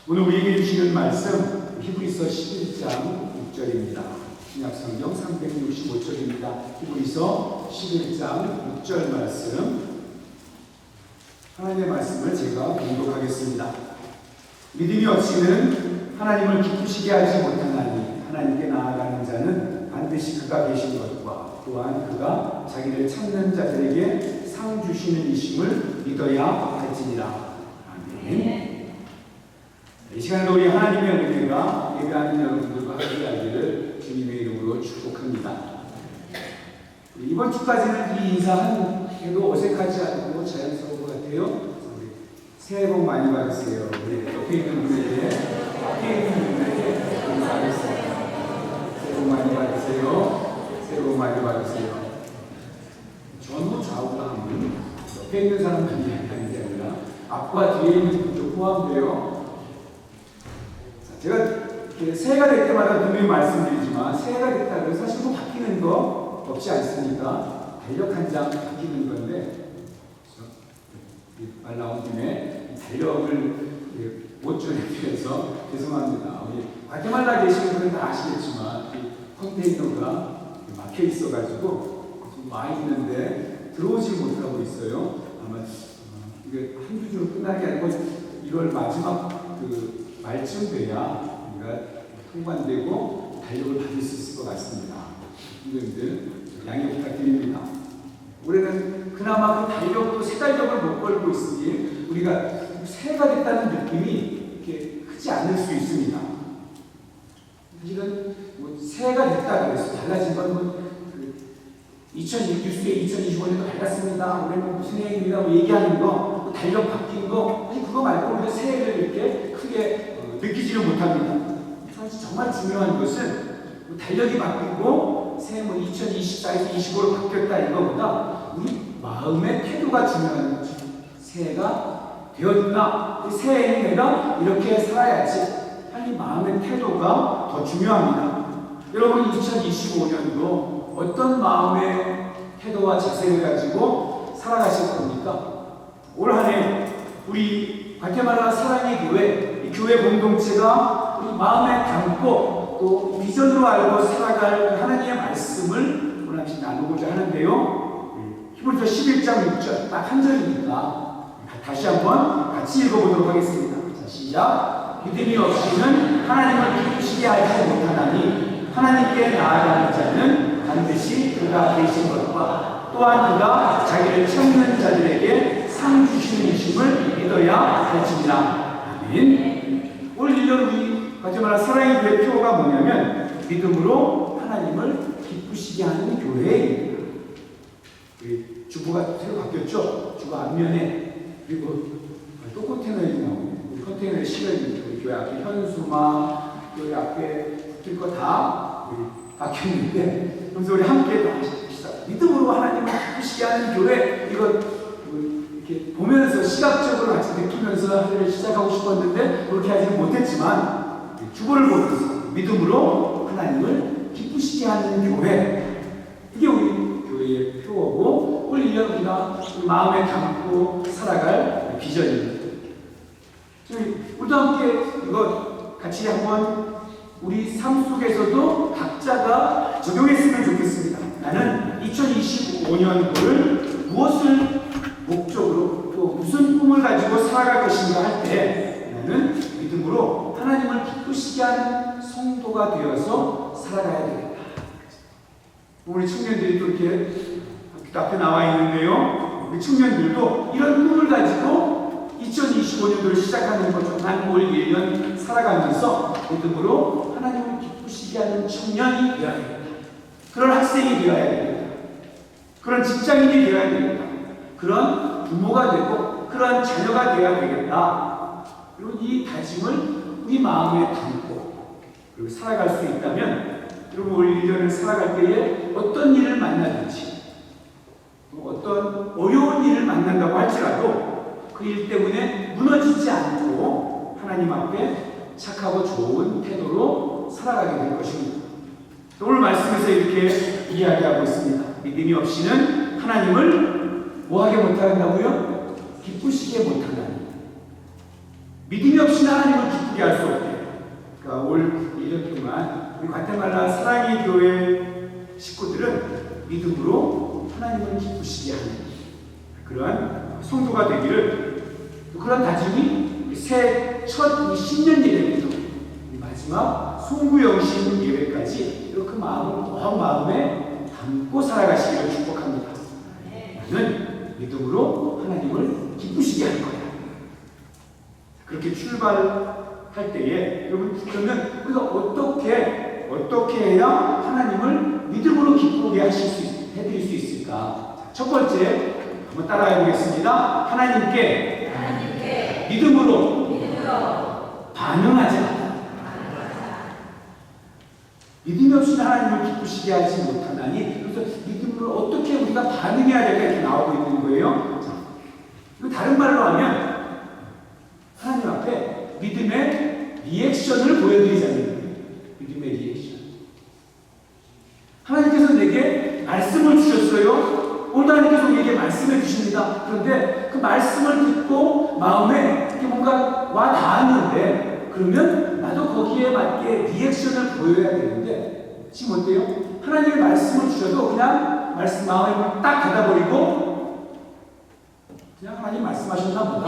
오늘 우리에게 주시는 말씀 히브리서 11장 6절입니다. 신약성경 365쪽입니다. 히브리서 11장 6절 말씀, 하나님의 말씀을 제가 봉독하겠습니다. 믿음이 없이는 하나님을 기쁘시게 하지 못하나니 하나님께 나아가는 자는 반드시 그가 계신 것과 또한 그가 자기를 찾는 자들에게 상 주시는 이심을 믿어야 할지니라. 아멘. 이 시간에도 우리 하나님의 은혜가 예배하는 여러분들과 함께하기를 주님의 이름으로 축복합니다. 이번 주까지는 이 인사해도 어색하지 않고 자연스러운 것 같아요. 우리 새해 복 많이 받으세요. 우리 옆에 있는 분에게 인사하겠습니다. 새해 복 많이 받으세요. 새해 복 많이 받으세요. 전후 좌우가 하면 옆에 있는 사람만 이야기하는 게 아니라 앞과 뒤에 있는 분도 포함돼요. 제가 새해가 될 때마다 분명히 말씀드리지만 새해가 됐다고 사실 뭐 바뀌는 거 없지 않습니까? 달력 한 장 바뀌는 건데 말 나온 김에 달력을 못 전해드려서 죄송합니다. 우리 과테말라 계시는 분은 다 아시겠지만 컨테이너가 막혀 있어가지고 좀 와 있는데 들어오지 못하고 있어요. 아마 이게 한두 주로 끝나는 게 아니고 1월 마지막 말쯤 돼야 우리가 통관되고 달력을 받을 수 있을 것 같습니다. 분들 양해 부탁드립니다. 올해는 그나마 그 달력도 새 달력을 못 걸고 있으니 우리가 새해가 됐다는 느낌이 이렇게 크지 않을 수 있습니다. 사실은 뭐 새해가 됐다 그래서 달라진 건 2020에 2025년도 밝았습니다. 올해는 무슨 해입니다. 뭐 얘기하는 거, 달력 바뀐 거, 아니 그거 말고 우리가 새해를 이렇게 크게 느끼지를 못합니다. 사실 정말 중요한 것은 달력이 바뀌고 새해 2024에서 25로 바뀌었다 이거보다 우리 마음의 태도가 중요한 거죠. 새해가 되었나? 새해에 내가 이렇게 살아야지 하는 마음의 태도가 더 중요합니다. 여러분 2025년도 어떤 마음의 태도와 자세를 가지고 살아가실 겁니까? 올 한 해 우리 과테말라 사랑의 교회, 이 교회 공동체가 우리 마음에 담고 또 비전으로 알고 살아갈 하나님의 말씀을 오늘 함께 나누고자 하는데요. 히브리서 11장 6절 딱 한 절이니까 다시 한번 같이 읽어보도록 하겠습니다. 자, 시작. 믿음이 없이는 하나님을 기쁘시게 하지 못하나니 하나님께 나아가는 자는 반드시 그가 계신 것과 또한 그가 자기를 찾는 자들에게 상 주시는 이심을 믿어야 할지니라. 아멘. 올 1년 우리 과테말라 사랑의 교회 표어가 뭐냐면 믿음으로 하나님을 기쁘시게 하는 교회입니다. 주보가 새로 바뀌었죠. 주보 앞면에 그리고 또 컨테이너에 나오네. 우리 컨테이너에 실어있는 우리 교회 앞에 현수막 교회 앞에 붙을 거 다 바뀌었는데 그래서 우리 함께 또 하십시다. 믿음으로 하나님을 기쁘시게 하는 교회 이거 이렇게 보면서 시각적으로 같이 느끼면서 하루를 시작하고 싶었는데 그렇게 하지는 못했지만 주보를 보면서 믿음으로 하나님을 기쁘시게 하는 교회 이게 우리 교회의 표어고 올 1년 우리가 우리 마음에 담고 살아갈 비전입니다. 우리도 함께 이거 같이 한번 우리 삶 속에서도 각자가 적용했으면 좋겠습니다. 나는 2025년도를 무엇을 목적으로 또 무슨 꿈을 가지고 살아갈 것인가 할 때 나는 믿음으로 하나님을 기쁘시게 하는 성도가 되어서 살아가야 되겠다. 우리 청년들이 또 이렇게 앞에 나와 있는데요. 우리 청년들도 이런 꿈을 가지고 2025년도를 시작하는 거죠. 난 올 1년 살아가면서 믿음으로 하나님을 기쁘시게 하는 청년이 되어야 됩니다. 그런 학생이 되어야 됩니다. 그런 직장인이 되어야 됩니다. 그런 부모가 되고 그런 자녀가 되어야 되겠다. 그리고 이 다짐을 우리 마음에 담고 그리고 살아갈 수 있다면 여러분 올 1년을 살아갈 때에 어떤 일을 만나든지 어떤 어려운 일을 만난다고 할지라도 그 일 때문에 무너지지 않고 하나님 앞에 착하고 좋은 태도로 살아가게 될 것입니다. 오늘 말씀에서 이렇게 이야기하고 있습니다. 믿음이 없이는 하나님을 뭐하게 못한다고요? 기쁘시게 못한다니. 믿음이 없이는 하나님을 기쁘게 성도가 되기를, 그런 다짐이 새해 첫 10년 예배부터 마지막 송구영신 예배까지 이렇게 마음에 담고 살아가시기를 축복합니다. 나는 믿음으로 하나님을 기쁘시게 할 거야. 그렇게 출발할 때에 여러분, 그러면 우리가 어떻게 해야 하나님을 믿음으로 기쁘게 해드릴 수 있을까? 첫 번째 한번 따라해 보겠습니다. 하나님께 믿음으로 반응하자. 믿음이 없이는 하나님을 기쁘시게 하지 못하나니, 그래서 믿음으로 어떻게 우리가 반응해야 될까 이렇게 나오고 있는 거예요. 자, 다른 말로 하면 하나님 앞에 믿음의 리액션을 보여드리자는 거예요. 믿음의 리액션. 하나님께서 내게 말씀을 주셨어요. 오늘 하나님께서 우리에게 말씀해 주십니다. 그런데 그 말씀을 듣고 마음에 이렇게 뭔가 와 닿았는데, 그러면 나도 거기에 맞게 리액션을 보여야 되는데, 지금 어때요? 하나님의 말씀을 주셔도 그냥 말씀 마음에 딱 닫아버리고 그냥 하나님 말씀하셨나 보다,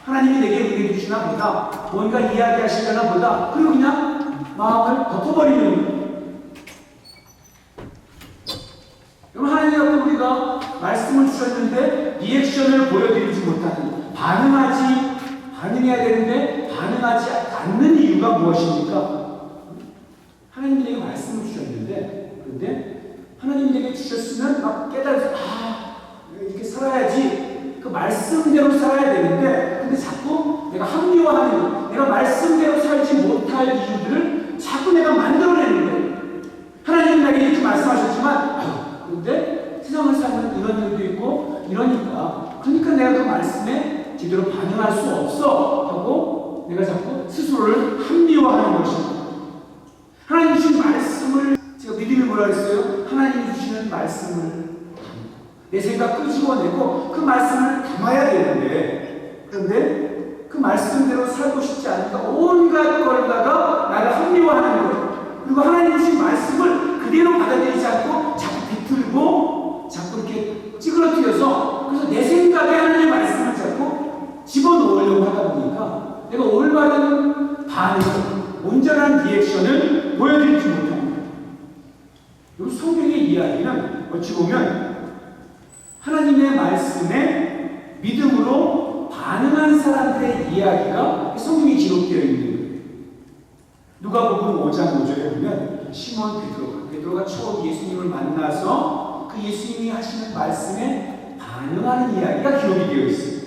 하나님이 내게 은혜 주시나 보다, 뭔가 이야기하시려나 보다, 그리고 그냥 마음을 덮어버리는 거예요. 그럼 하나님 앞에 우리가 말씀을 주셨는데 리액션을 보여드리지 못하는, 반응해야 되는데 반응하지 않는 이유가 무엇입니까? 하나님이 내게 말씀을 주셨는데, 그런데 하나님이 내게 주셨으면 막 깨달아서 이렇게 살아야지, 그 말씀대로 살아야 되는데, 근데 자꾸 내가 합리화하는, 내가 말씀대로 살지 못할 이유들을 자꾸 내가 만들어내는 거예요. 하나님은 나에게 이렇게 말씀하셨지만, 그런데 세상을 살면 이런 일도 있고 그러니까 내가 그 말씀에 제대로 반응할 수 없어 하고 내가 자꾸 스스로를 합리화하는 것입니다. 하나님 주신 말씀을, 제가 믿음이 뭐라 그랬어요? 하나님이 주시는 말씀을 내 생각 끄집어내고 그 말씀을 담아야 되는데, 그런데 그 말씀대로 살고 싶지 않으니까 온갖 걸다가 나를 합리화하는 거예요. 그리고 하나님 주신 말씀을 그대로 받아들이지 않고 자꾸 비틀고 자꾸 이렇게 찌그러뜨려서, 그래서 내 생각에 하나님의 말씀을 자꾸 집어넣으려고 하다 보니까 내가 올바른 반응, 온전한 리액션을 보여드리지 못합니다. 이 성경의 이야기는 어찌 보면 하나님의 말씀에 믿음으로 반응한 사람들의 이야기가 성경에 기록되어 있는 거예요. 누가복음 5장 5절에 보면 시몬 베드로가 처음 예수님을 만나서 그 예수님이 하시는 말씀에 반응하는 이야기가 기록이 되어 있습니다.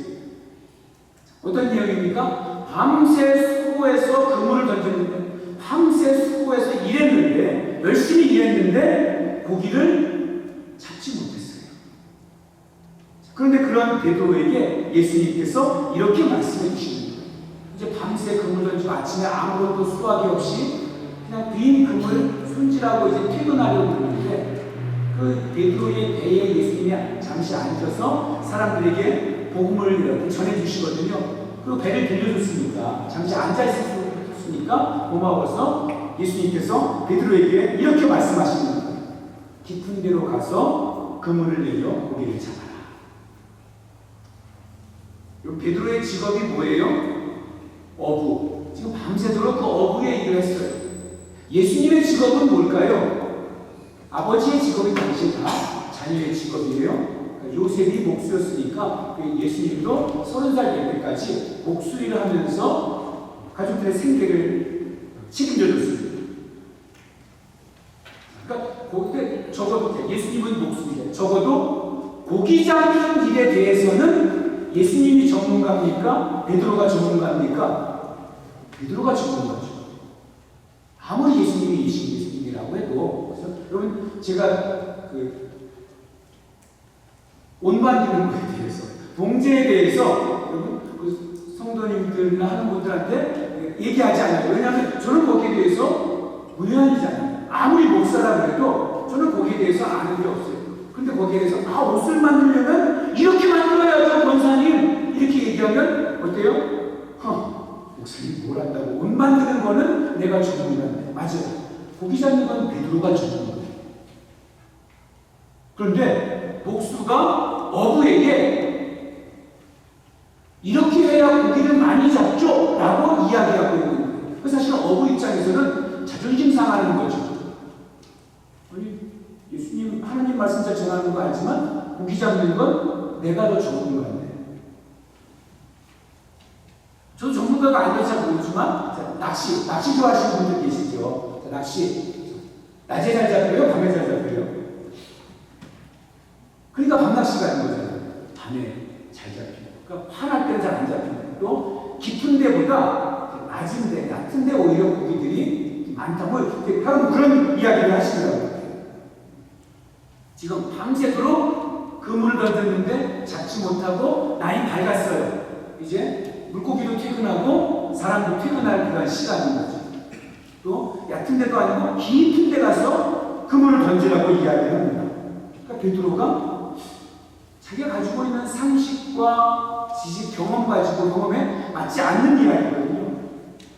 어떤 이야기입니까? 밤새 수고해서 그물을 던졌는데, 밤새 수고해서 일했는데, 열심히 일했는데 고기를 잡지 못했어요. 그런데 그런 베드로에게 예수님께서 이렇게 말씀해 주시는 거예요. 이제 밤새 그물 던지고 아침에 아무것도 수확이 없이 그냥 빈 그물 손질하고 이제 퇴근하려고 했는데, 그 베드로의 배에 예수님이 잠시 앉아서 사람들에게 복음을 이렇게 전해주시거든요. 그리고 배를 들려줬으니까, 잠시 앉아있었으니까 고마워서 예수님께서 베드로에게 이렇게 말씀하시는 거예요. 깊은 데로 가서 그물을 내려 고기를 잡아라. 베드로의 직업이 뭐예요? 어부. 지금 밤새도록 그 어부의 일을 했어요. 예수님의 직업은 뭘까요? 아버지의 직업이 당시 다 자녀의 직업이에요. 요셉이 목수였으니까 예수님도 30살 될 때까지 목수일을 하면서 가족들의 생계를 책임져줬습니다. 그러니까 그때 적어도 예수님은 목수인데 적어도 고기 잡는 일에 대해서는 예수님이 전문가입니까? 베드로가 전문가입니까? 베드로가 전문가죠. 아무리 예수님이 예수님이라고 해도. 그래서 여러분, 제가 옷 만드는 거에 대해서, 동제에 대해서 여러분 그 성도님들이나 하는 분들한테 얘기하지 않아요. 왜냐하면 저는 거기에 대해서 무연이잖아요. 아무리 목사라 그래도 저는 거기에 대해서 아는 게 없어요. 근데 거기에 대해서 옷을 만들려면 이렇게 만들어야죠, 권사님. 이렇게 얘기하면 어때요? 목사님 뭘 한다고? 옷 만드는 거는 내가 전문가인데. 맞아요. 고기 잡는 건 베드로가 전문가예요. 그런데 목수가 어부에게 이렇게 해야 고기를 많이 잡죠? 라고 이야기하고 있는 거예요. 그래서 사실 어부 입장에서는 자존심 상하는 거죠. 아니, 예수님, 하나님 말씀 잘 전하는 거 알지만 고기 잡는 건 내가 더 좋은 거 같네. 저도 전문가가 아닌지 잘 모르지만 낚시 좋아하시는 분들 계시죠? 낚시 낮에 잘 잡혀요? 밤에 잘 잡혀요? 그러니까 밤낚시가 아닌 거잖아요. 밤에 잘 잡히고, 그러니까 화날 때는 잘 안 잡히고, 또 깊은 데보다 낮은 데, 얕은 데 오히려 고기들이 많다고 하는 그런 이야기를 하시더라고요. 지금 밤새도록 그물을 던졌는데 잡지 못하고 날이 밝았어요. 이제 물고기도 퇴근하고 사람도 퇴근할 그런 시간인 거죠. 또 얕은 데도 아니고 깊은 데 가서 그물을 던지라고 이야기를 합니다. 그러니까 베드로가 자기가 가지고 있는 상식과 지식, 경험에 맞지 않는 이야기거든요.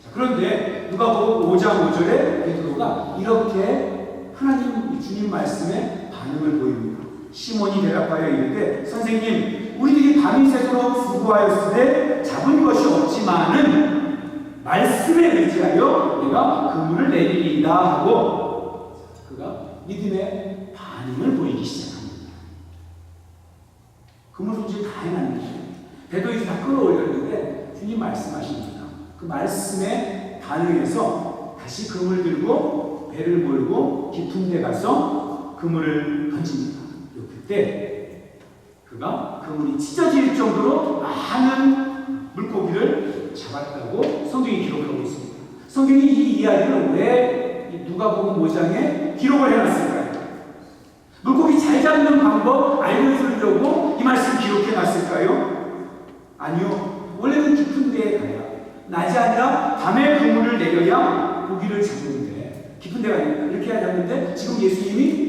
자, 그런데 누가복음 5장 5절에 베드로가 이렇게 하나님 주님 말씀에 반응을 보입니다. 시몬이 대답하여 이르되 선생님, 우리들이 밤이 새도록 수고하였으되 잡은 것이 없지만은 말씀에 의지하여 내가 그물을 내리리이다 하고 그가 믿음의 반응을 보이기 시작합니다. 그물 손질 다 해놨는데 배도에서 다 끌어올렸는데 주님 말씀하십니다. 그 말씀에 반응해서 다시 그물 들고 배를 몰고 깊은 데 가서 그물을 던집니다. 그때 그가 그물이 찢어질 정도로 많은 물고기를 잡았다고 성경이 기록하고 있습니다. 성경이 이 이야기를 왜 누가복음 5장에 기록을 해놨을까요? 물고기 잘 잡는 방법 알려주려고 이 말씀 기록해놨을까요? 아니요. 원래는 깊은 데에 가야, 낮이 아니라 밤에 그물을 내려야 고기를 잡는데, 깊은 데가 아니라 이렇게 해야 잡는데, 지금 예수님이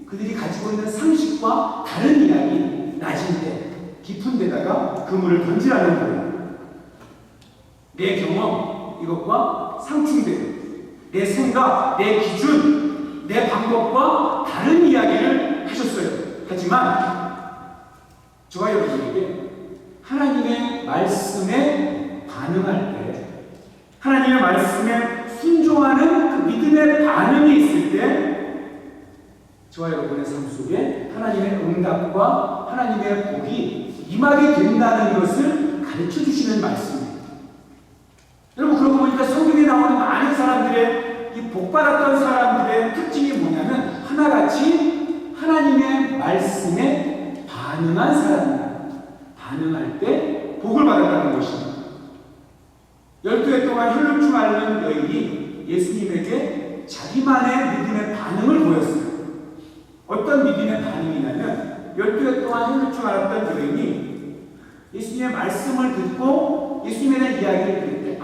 그들이 가지고 있는 상식과 다른 이야기, 낮은데 깊은 데다가 그물을 던지라는 거예요. 내 경험 이것과 상충돼요. 내 생각, 내 기준, 내 방법과 다른 이야기를 하셨어요. 하지만 저와 여러분에게 하나님의 말씀에 반응할 때, 하나님의 말씀에 순종하는 그 믿음의 반응이 있을 때 저와 여러분의 삶 속에 하나님의 응답과 하나님의 복이 임하게 된다는 것을 가르쳐 주시는 말씀입니다. 여러분, 그러고 보니까 성경에 나오는 많은 사람들의 이 복받았던 사람들의 특징이 뭐냐면 하나같이 하나님의 말씀에 반응한 사람입니다. 반응할 때 복을 받았다는 것입니다. 12해 동안 혈루증 앓는 여인이 예수님에게 자기만의 믿음의 반응을 보였어요. 어떤 믿음의 반응이냐면 12해 동안 혈루증 앓았던 여인이 예수님의 말씀을 듣고 예수님에 대한 이야기를 들을 때,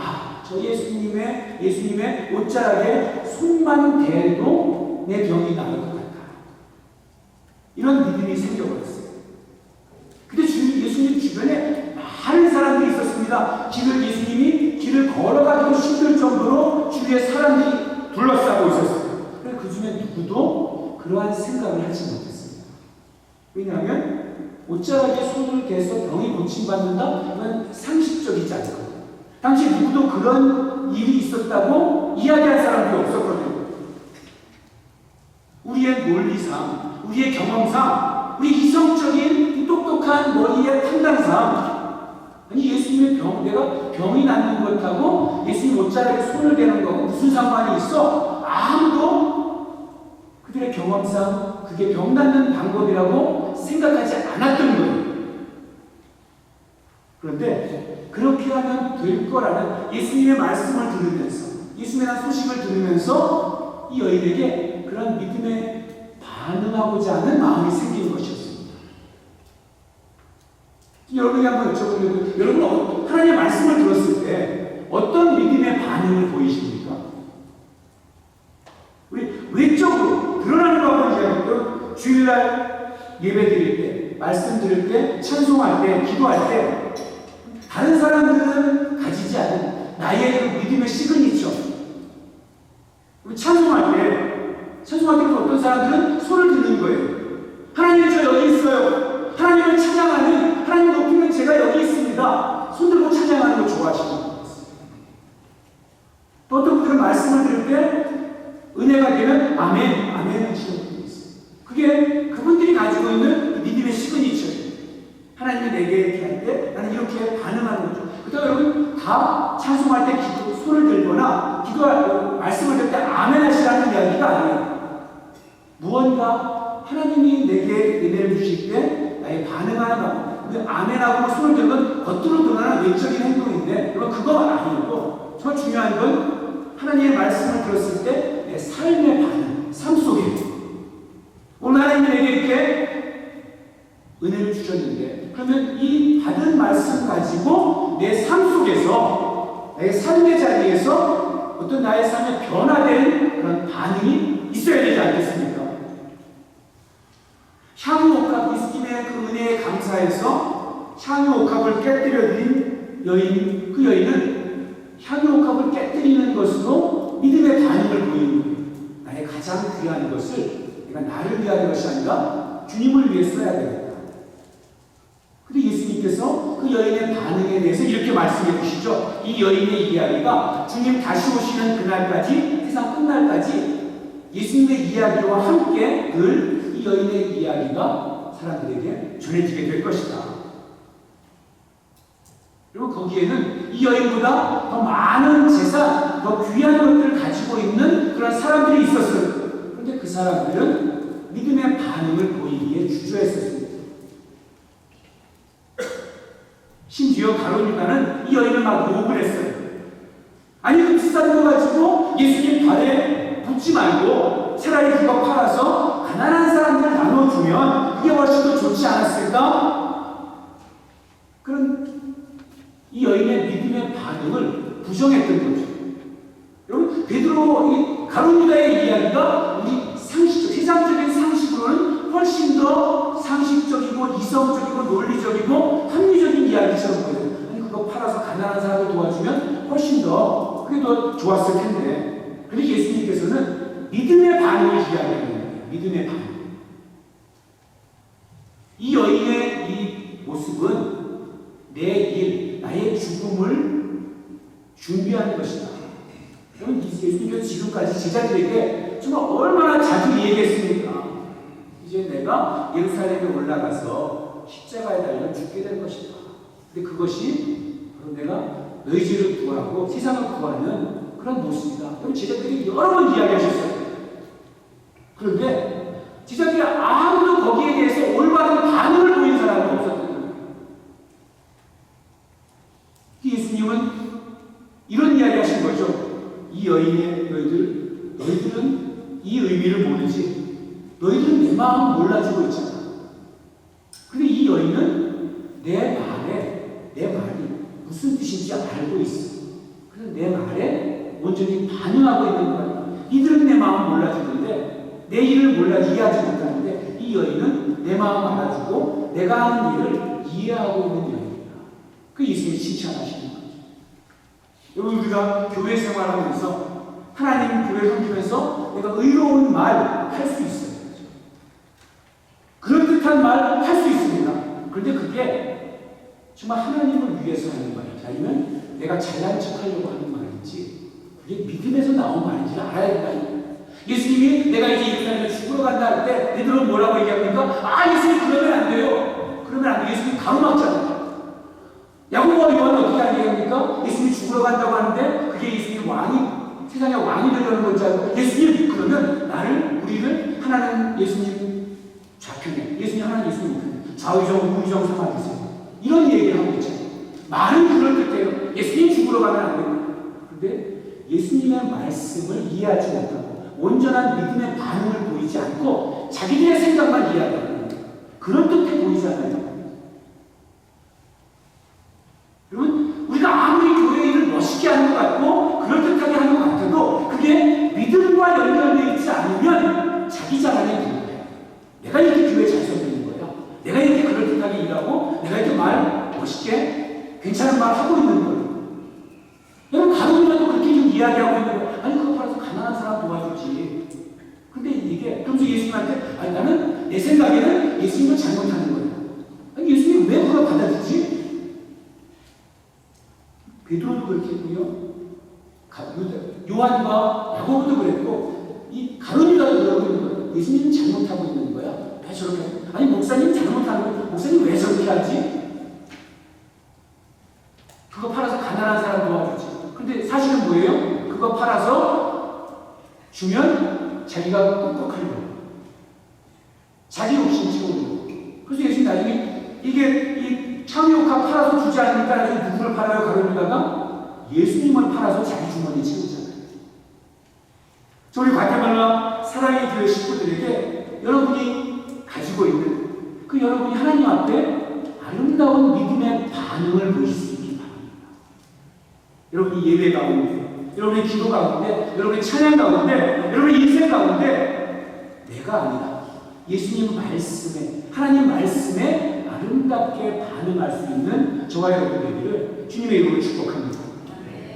저 예수님의 옷자락에 손만 대도 내 병이 나을 것 같다. 이런 믿음이 생겨버렸어요. 근데 예수님 주변에 많은 사람들이 있었습니다. 예수님이 길을 걸어가기도 힘들 정도로 주위에 사람들이 둘러싸고 있었어요. 그런데 그 중에 누구도 그러한 생각을 하지 못했습니다. 왜냐하면 옷자락에 손을 대서 병이 고침받는다? 이건 상식적이지 않거든요. 당시 누구도 그런 일이 있었다고 이야기할 사람들이 없었거든요. 우리의 논리상, 우리의 경험상, 우리 이성적인 똑똑한 머리의 판단상, 아니 예수님의 내가 병이 낫는 것하고 예수님 옷자락에 손을 대는 거하고 무슨 상관이 있어? 아무도 그들의 경험상 그게 병 낫는 방법이라고 생각하지 않았던 거예요. 그런데 그렇게 하면 될 거라는 예수님의 말씀을 들으면서, 예수님에 대한 소식을 들으면서 이 여인에게 그런 믿음에 반응하고자 하는 마음이 생긴 것이었습니다. 여러분이 한번 여쭤보려고, 여러분 하나님의 말씀을 들었을 때 어떤 믿음의 반응을 보이십니까? 우리 외적으로 드러나는 거 한번 이야기해요. 주일날 예배 드릴 때, 말씀 들을 때, 찬송할 때, 기도할 때 다른 사람들은 가지지 않은 나의 그 믿음의 시그니처. 우리 찬송할 때 어떤 사람들은 손을 드는 거예요. 하나님 저 여기 있어요. 하나님을 찬양하는, 하나님 높이는 제가 여기 있습니다. 그런 말씀을 들을 때 은혜가 되면 아멘, 아멘을 치는 분이 있어요. 그게 그분들이 가지고 있는 믿음의 시그니처예요. 하나님이 내게 이렇게 할 때 나는 이렇게 반응하는 거죠. 그다음에 여러분 다 찬송할 때 손을 들거나 기도할 말씀을 들 때 아멘 하시라는 이야기가 아니에요. 무언가 하나님이 내게 은혜를 주실 때 나의 반응하는 것. 근데 아멘하고 손을 들면 겉으로 드러나는 외적인 행동인데 여러분 그건 아니고 정말 중요한 건 하나님의 말씀을 들었을 때 내 삶의 반응, 삶 속에 오늘 하나님이 내게 이렇게 은혜를 주셨는데 그러면 이 받은 말씀 가지고 내 삶 속에서 내 삶의 자리에서 어떤 나의 삶에 변화된 그런 반응이 있어야 되지 않겠습니까? 향유옥합 예수님의 그 은혜에 감사해서 향유옥합을 깨뜨려드린 여인, 그 여인은 향유옥합을 깨뜨리는 것으로 믿음의 반응을 보이는 거예요. 나의 가장 귀한 것을 내가 나를 위한 것이 아니라 주님을 위해 써야 되겠다. 근데 예수님께서 그 여인의 반응에 대해서 이렇게 말씀해 주시죠. 이 여인의 이야기가 주님 다시 오시는 그날까지, 세상 끝날까지 예수님의 이야기와 함께 늘 이 여인의 이야기가 사람들에게 전해지게 될 것이다. 그리고 거기에는 이 여인보다 더 많은 재산, 더 귀한 것들을 가지고 있는 그런 사람들이 있었어요. 그런데 그 사람들은 믿음의 반응을 보이기에 주저했었습니다. 심지어 가룟 유다는 이 여인을 막 욕을 했어요. 아니 그 비싼 거 가지고 예수님 발에 붙지 말고 차라리 그거 팔아서 가난한 사람들 나눠주면 그게 훨씬 더 좋지 않았을까? 그런 이 여인의 믿음의 반응을 부정했던 거죠. 여러분 베드로 이 가룟 유다의 이야기가 우리 상식적, 세상적인 상식으로는 훨씬 더 상식적이고 이성적이고 논리적이고 합리적인 이야기처럼 보여요. 아니 그거 팔아서 가난한 사람을 도와주면 훨씬 더 그게 더 좋았을 텐데. 그런데 예수님께서는 믿음의 반응을 이야기하는 거예요. 믿음의 반응. 이 여인의 이 모습은 내 일, 나의 죽음을 준비하는 것이다. 여러분 예수님께서 지금까지 제자들에게 정말 얼마나 자주 얘기했습니까? 이제 내가 예루살렘에 올라가서 십자가에 달려 죽게 될 것이다. 근데 그것이 바로 내가 너희 죄를 구하고 세상을 구하는 그런 모습이다. 여러분 제자들이 여러 번 이야기하셨어요. 그런데 제자들이 아무도 거기에 대해서 올바른 반응을 보인 사람이 없었거든요. 예수님은 이런 이야기 하신 거죠. 이 여인의 너희들은 이 의미를 모르지. 너희들은 내 마음을 몰라주고 있잖아. 근데 이 여인은 내 말이 무슨 뜻인지 알고 있어. 그래서 내 말에 온전히 반응하고 있는 거야. 이들은 내 마음을 몰라주는데 내 일을 이해하지 못하는데 이 여인은 내 마음을 알아주고 내가 하는 일을 이해하고 있는 여인이다. 그 예수님이 칭찬하시는 거죠. 여러분 우리가 교회 생활하면서 하나님 교회 섬기면서 내가 의로운 말 할 수 있어요. 그럴듯한 말 할 수 있습니다. 그런데 그게 정말 하나님을 위해서 하는 말인지 아니면 내가 잘난 척하려고 하는 말인지 그게 믿음에서 나온 말인지를 알아야 된다. 예수님이 내가 이제 예루살렘에 죽으러 간다 할 때 너희들은 뭐라고 얘기합니까? 예수님 그러면 안 돼요. 그러면 안 돼요. 예수님 가로막잖아요. 야고보와 요한은 어떻게 얘기합니까? 예수님이 죽으러 간다고 하는데 그게 예수님 세상의 왕이 되려는 건지 알고 예수님 그러면 우리를 하나는 예수님 좌편에 예수님 하나는 예수님 우편에 좌의정 우의정 삼아주세요. 이런 얘기를 하고 있잖아요. 말은 그럴 때요. 예수님 죽으러 가면 안 됩니다. 그런데 예수님의 말씀을 이해하지 못하고 온전한 믿음의 반응을 보이지 않고 자기들의 생각만 이해하는 그런 뜻해 보이잖아요. 여러분 우리가 아무리 교회 일을 멋있게 하는 것 같고 그럴듯하게 하는 것 같아도 그게 믿음과 연결되어 있지 않으면 자기 자랑이 되는 거예요. 내가 이렇게 교회 잘 섬기는 거예요. 내가 이렇게 그럴듯하게 일하고 내가 이렇게 말 멋있게 괜찮은 말 하고 있는 거예요. 여러분 가족이라도 그렇게 좀 이야기하고 있는 거예요. 아니 그거 팔아서 가난한 사람 도와주지. 근데 이게 그러면서 예수님한테 나는 내 생각에는 예수님을 잘못하는 거예요. 아니 예수님 왜 그걸 받아주지? 베드로도 그렇게 했고요. 요한과 야고보도 그랬고 이 가룟 유다도 그러고 있는 거예요. 예수님은 잘못하고 있는 거야. 왜 저렇게 하지? 아니 목사님 잘못하는 거야. 목사님 왜 저렇게 하지? 그거 팔아서 가난한 사람 도와주지. 근데 사실은 뭐예요? 그거 팔아서 주면 자기가 꿀꺽하려고. 자기 욕심 채우려고. 그래서 예수님 나중에 이게 이 창의옥합 팔아서 주지 않으니까 나중에 누구를 팔아요? 가룟유다가 예수님을 팔아서 자기 주머니 채우잖아요. 우리 과테말라 사랑의 교회 식구들에게 여러분이 가지고 있는 그 여러분이 하나님 앞에 아름다운 믿음의 반응을 보일 수 있기 바랍니다. 여러분이 예배 가운데, 여러분의 기도 가운데, 여러분의 찬양 가운데, 여러분의 인생 가운데 내가 아니라 예수님 말씀에, 하나님 말씀에 아름답게 반응할 수 있는 저와 여러분 되기를 주님의 이름으로 축복합니다.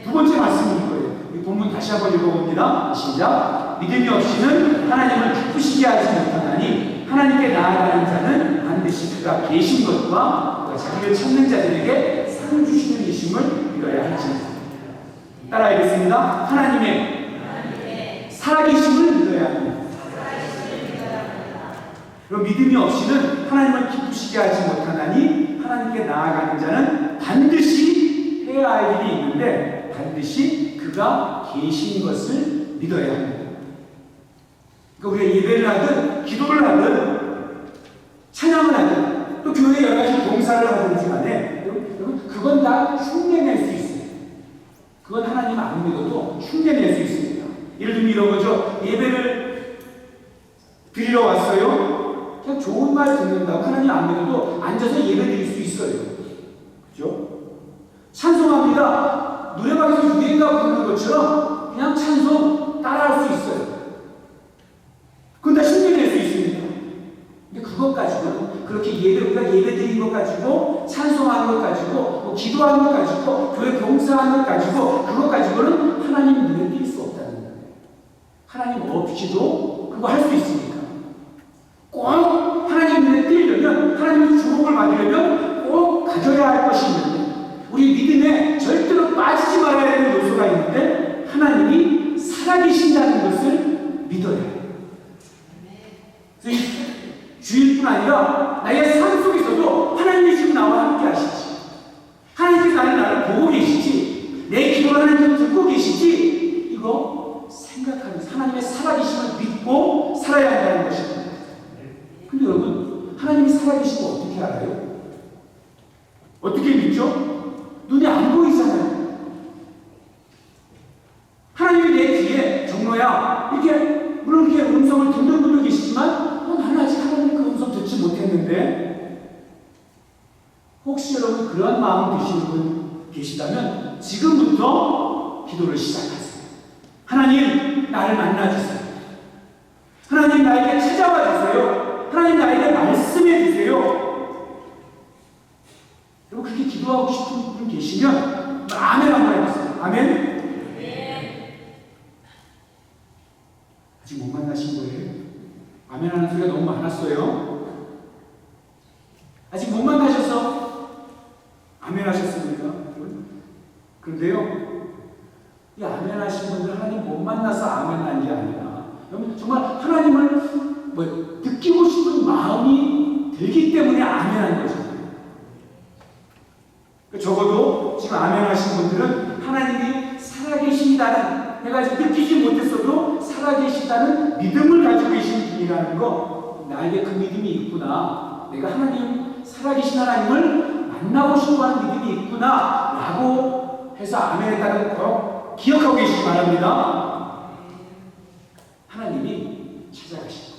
두 번째 말씀은 이거예요. 이 본문 다시 한번 읽어봅니다. 시작. 믿음이 없이는 하나님을 기쁘시게 하지 못하나니 하나님께 나아가는 자는 반드시 그가 계신 것과 그가 자기를 찾는 자들에게 상 주시는 이심을 믿어야 할지니라. 따라하겠습니다. 하나님의 살아계심을 믿어야 합니다. 그럼 믿음이 없이는 하나님을 기쁘시게 하지 못하나니 하나님께 나아가는 자는 반드시 해야 할 일이 있는데 반드시 그가 계신 것을 믿어야 합니다. 그러니까 우리가 예배를 하든 기도를 하든 찬양을 하든 또 교회에 여러 가지 봉사를 하든지 간에 여러분 그건 다 흉내낼 수 있어요. 그건 하나님 안 믿어도 흉내낼 수 있습니다. 예를 들면 이런 거죠. 예배를 드리러 왔어요. 그냥 좋은 말 듣는다고 하나님 안 믿어도 앉아서 예배 드릴 수 있어요. 그죠? 찬송합니다. 노래방에서 유행가 부르는 것처럼 그냥 찬송 따라할 수 있어요. 그건 다 흉내낼 수 있습니다. 근데 그것 가지고는 그렇게 우리가 예배 드린 것 가지고 찬송하는 것 가지고 뭐 기도하는 것 가지고 교회 봉사하는 것 가지고 그것 가지고는 하나님 눈에 띌 수 없다는 거예요. 하나님 없이도 그거 할 수 있으니까. 꼭 하나님 눈에 띄려면 하나님의 주목을 받으려면 꼭 가져야 할 것이 있는데 우리 믿음에 절대로 빠지지 말아야 되는 요소가 있는데 하나님이 살아계신다는 것을 믿어야 해요. 그래서 이 주일뿐 아니라 나의 삶 속에서도 하나님이 지금 나와 함께 하시지. 하나님께서 나를 보고 계시지. 내 기도를 하나님께서 듣고 계시지. 이거 생각하면서 하나님의 살아계심을 믿고 살아야 한다는 것입니다. 근데 여러분 하나님이 살아계신 거 어떻게 알아요? 어떻게 믿죠? 눈에 안 보이잖아요. 하나님이 내 귀에 정로야 이렇게 물론 이렇게 음성을 듣는 분도 계시지만 나는 아직 하나님 그 음성 듣지 못했는데 혹시 여러분 그런 마음 드시는 분 계시다면 지금부터 기도를 시작하세요. 하나님 나를 만나주세요. 하나님 나에게 찾아와 주세요. 하나님 나에게 말씀해 주세요. 여러분 그렇게 기도하고 싶은 분 계시면 아멘 한번 해보세요. 아멘. 아직 못 만나신 거예요? 아멘 하는 소리가 너무 많았어요. 아직 못 만나셔서 아멘 하셨습니까? 그런데요, 이 아멘 하신 분들 하나님 못 만나서 아멘 한 게 아니라 여러분 정말 하나님을 느끼고 싶은 마음이 들기 때문에 아멘 한 거죠. 적어도 지금 아멘 하신 분들은 하나님이 살아계신다는 내가 아직 느끼지 못했어도 살아계시다는 믿음을 가지고 계신 분이라는 거 나에게 그 믿음이 있구나. 내가 하나님 살아계신 하나님을 만나고 싶어하는 믿음이 있구나 라고 해서 아멘했다는 거 꼭 기억하고 계시기 바랍니다. 하나님이 찾아가신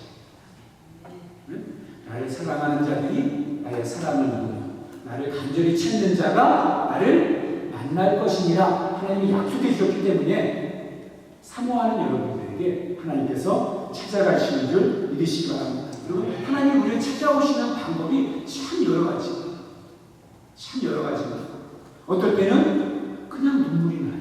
거예요. 나를 사랑하는 자들이 나의 사랑을 누리며 나를 간절히 찾는 자가 나를 만날 것이니라 하나님이 약속해 주셨기 때문에 사모하는 여러분들에게 하나님께서 찾아가시는 줄 믿으시기 바랍니다. 그리고 하나님 우리를 찾아오시는 방법이 참 여러 가지. 참 여러 가지입니다. 어떨 때는 그냥 눈물이 나요.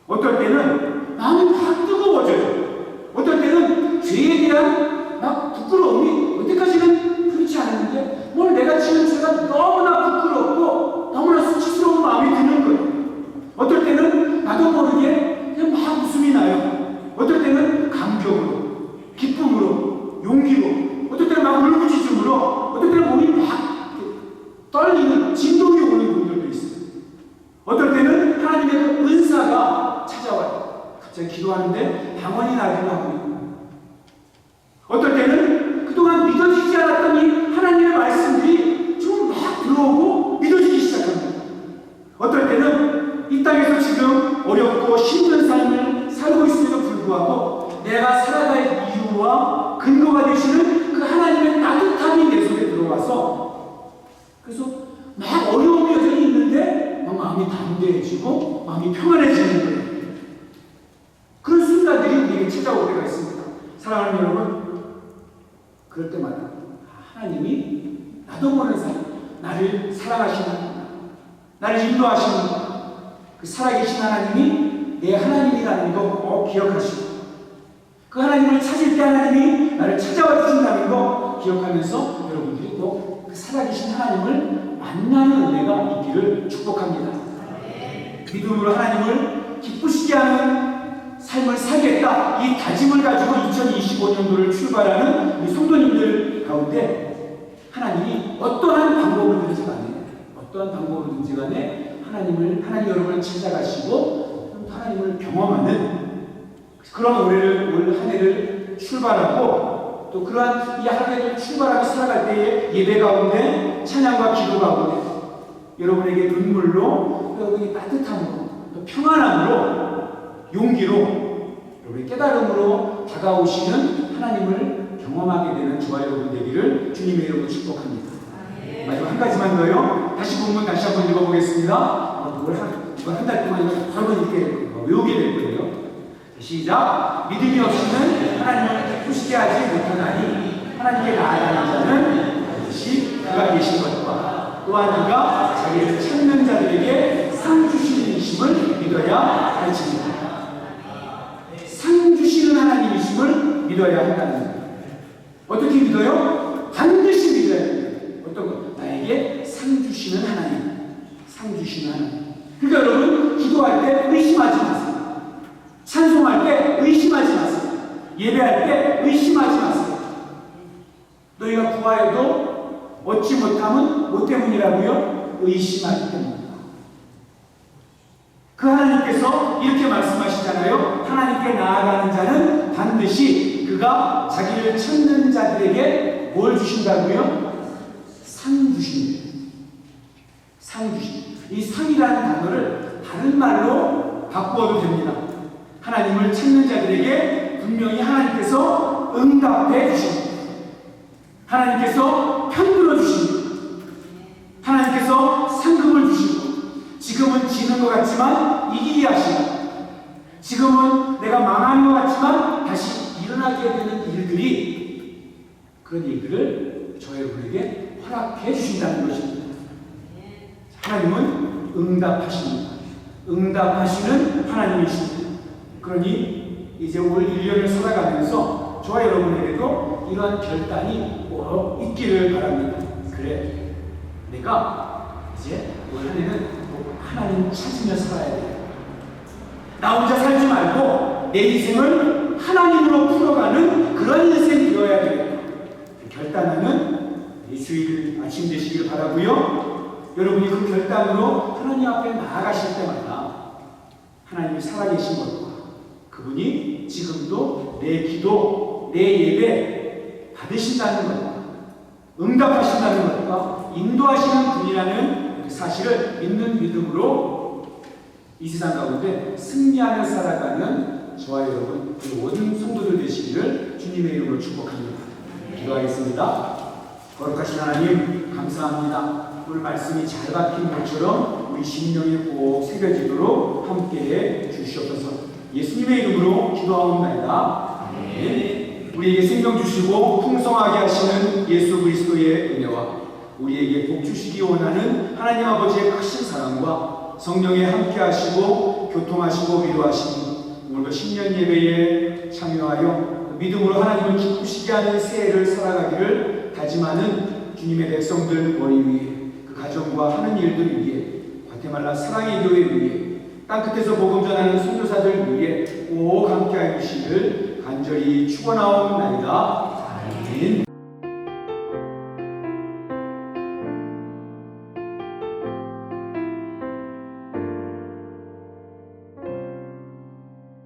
어떨 때는 마음이 막 뜨거워져요. 어떨 때는 죄에 대한 막 부끄러움이 여태까지는 그렇지 않았는데 오늘 내가 지은 죄가 너무나 부끄럽고 너무나 수치스러운 마음이 드는 거예요. 어떨 때는 나도 갑자기 기도하는데 방언이 나기도 하고, 어떨 때는 그동안 믿어지지 않았던 이 하나님의 말씀들이 좀 막 들어오고 믿어지기 시작합니다. 어떨 때는 이 땅에서 지금 어렵고 힘든 삶을 살고 있음에도 불구하고 내가 살아갈 이유와 근거가 되시는 그 하나님의 따뜻함이 내 속에 들어와서, 그래서 막 어려움이 여전히 있는데 마음이 담대해지고 마음이 평안해지는 거예요. 그런 순간들이 우리에게 찾아올 때가 있습니다. 사랑하는 여러분, 그럴 때마다 하나님이 나도 모르는 사람, 나를 사랑하시는, 나를 인도하시는 그 살아계신 하나님이 내 하나님이라는 거 꼭 기억하시고, 그 하나님을 찾을 때 하나님이 나를 찾아와 주신다는 거 기억하면서 여러분들이 꼭 그 살아계신 하나님을 만나는 은혜가 있기를 축복합니다. 믿음으로 하나님을 기쁘시게 하는 삶을 살겠다, 이 다짐을 가지고 2025년도를 출발하는 우리 성도님들 가운데 하나님이 어떠한 방법이든지 간에 하나님 여러분을 찾아가시고 하나님을 경험하는 그런 올 한 해를 출발하고, 또 그러한 이 한 해를 출발하고 살아갈 때에 예배 가운데, 찬양과 기도 가운데 여러분에게 눈물로, 여러분이 따뜻함으로, 또 평안함으로, 용기로, 여러분의 깨달음으로 다가오시는 하나님을 경험하게 되는 저와 여러분 되기를 주님의 이름으로 축복합니다. 마지막 한 가지만 더요. 다시 본문 다시 한번 읽어보겠습니다. 이번 한 달 동안 바로 외우게 될 거예요. 시작. 믿음이 없이는 하나님을 기쁘시게 하지 못하나니 하나님께 나아가는 자는 반드시 그가 계신 것과 또한 그가 자기를 찾는 자들에게 상 주시는 이심을 믿어야 할지니라. 상 주시는 하나님이심을 믿어야 한다는 거예요. 어떻게 믿어요? 반드시 믿어야 돼요. 어떤 것? 나에게 상 주시는 하나님. 상 주시는 하나님. 그러니까 여러분, 기도할 때 의심하지 마세요. 찬송할 때 의심하지 마세요. 예배할 때 의심하지 마세요. 너희가 구하여도 얻지 못함은 뭐 때문이라고요? 의심하기 때문입니다. 그 하나님께서 이렇게 말씀하시잖아요. 하나님께 나아가는 자는 반드시 그가 자기를 찾는 자들에게 뭘 주신다고요? 상 주신대요. 상 주신. 이 상이라는 단어를 다른 말로 바꾸어도 됩니다. 하나님을 찾는 자들에게 분명히 하나님께서 응답해 주십니다. 하나님께서 편들어 주십니다. 하나님께서 상급을 주시고, 지금은 지는 것 같지만 이기게 하시고, 지금은 내가 망하는 것 같지만 다시 일어나게 되는 일들이, 그런 일들을 저 여러분에게 허락해 주신다는 것입니다. 하나님은 응답하십니다. 응답하시는 하나님이십니다. 그러니 이제 올 1년을 살아가면서 저와 여러분에게도 이러한 결단이 꼭 있기를 바랍니다. 그래, 내가 이제 올 한 해는 하나님 찾으며 살아야 돼요. 나 혼자 살지 말고 내 인생을 하나님으로 풀어가는 그런 인생이 되어야 돼요. 결단하는 이 주일 아침 되시길 바라고요. 여러분이 그 결단으로 하나님 앞에 나아가실 때마다 하나님이 살아계신 것과 그분이 지금도 내 기도, 내 예배 받으신다는 것과 응답하신다는 것과 인도하시는 분이라는 그 사실을 믿는 믿음으로 이 세상 가운데 승리하며 살아가는 저와 여러분, 그 모든 성도들 되시기를 주님의 이름으로 축복합니다. 기도하겠습니다. 거룩하신 하나님, 감사합니다. 오늘 말씀이 잘 박힌 것처럼 우리 심령에 꼭 새겨지도록 함께해 주시옵소서. 예수님의 이름으로 기도하옵나이다. 아멘. 우리에게 생명 주시고 풍성하게 하시는 예수 그리스도의 은혜와 우리에게 복 주시기 원하는 하나님 아버지의 크신 사랑과 성령에 함께 하시고 교통하시고 위로하시니 오늘도 신년 예배에 참여하여 믿음으로 하나님을 기쁘시게 하는 새해를 살아가기를 다짐하는 주님의 백성들 머리 위에, 그 가정과 하는 일들 위에, 과테말라 사랑의 교회 위에, 땅끝에서 복음 전하는 선교사들 위에 꼭 함께하여 주시기를 간절히 축원하옵나이다.